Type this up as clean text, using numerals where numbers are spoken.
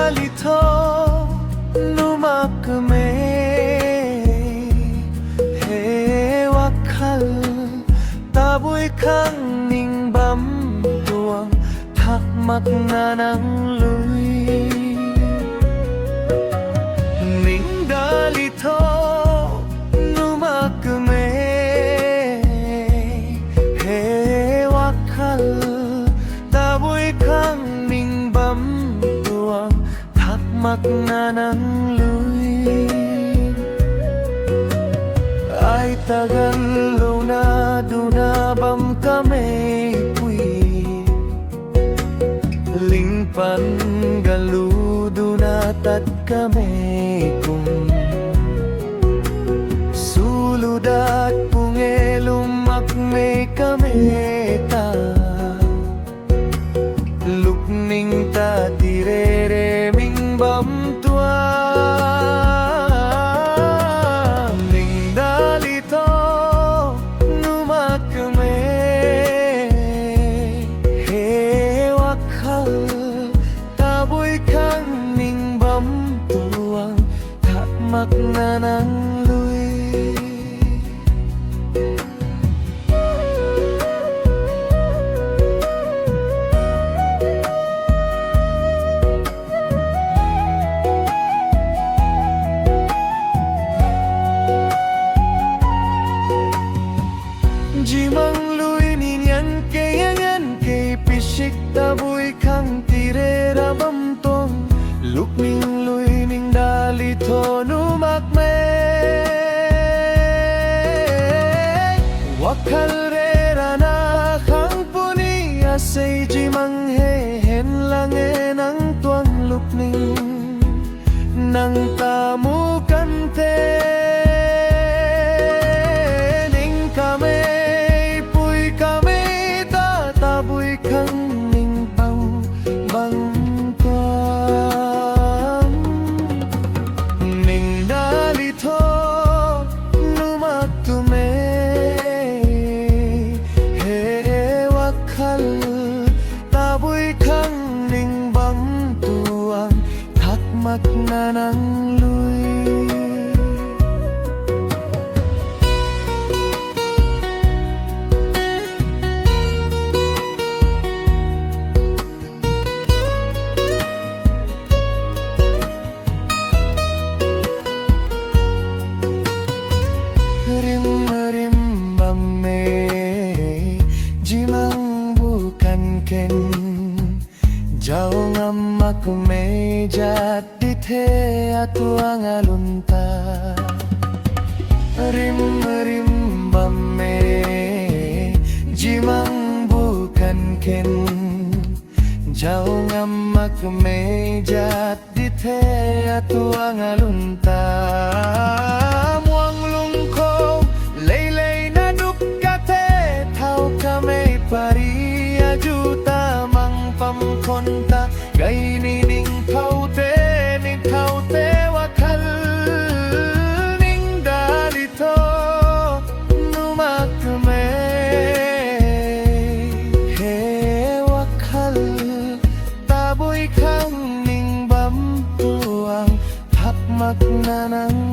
dalito lumakme hewakal taboy kang ningbam tuang thakmak na ng luy ning dalito lumakme hewakal taboy kang ningbam tuang thakmak na ng luy ay tagal na dunabam kami pui lingpan galudo na tat kami kung suludat pungelumak may kami ta lukning ta tirere ming bam tua ning dalito numakme hewakal taboy kang ning bam tuang thakmak na ng luy Jimang luy ninyan kayangan kay pisik taboy kang tirera bamtong lukning luy ning dalito numakme wakal rera na kang puni asay jimang hehen lange ng tuang lukning nang tamu kante taboy kang ningbang tuang thakmak na ng luy rim me jimang bukan ken jauh ngamak meja di the atuang alunta rim me jimang bukan ken jauh ngamak meja di the atuang alunta muang lungko lay na dukate tau kame paria juta mang pam konta gay ning kaute wakal ning dalito numakme he wakal taboy kang ning bam tuang thakmak na ng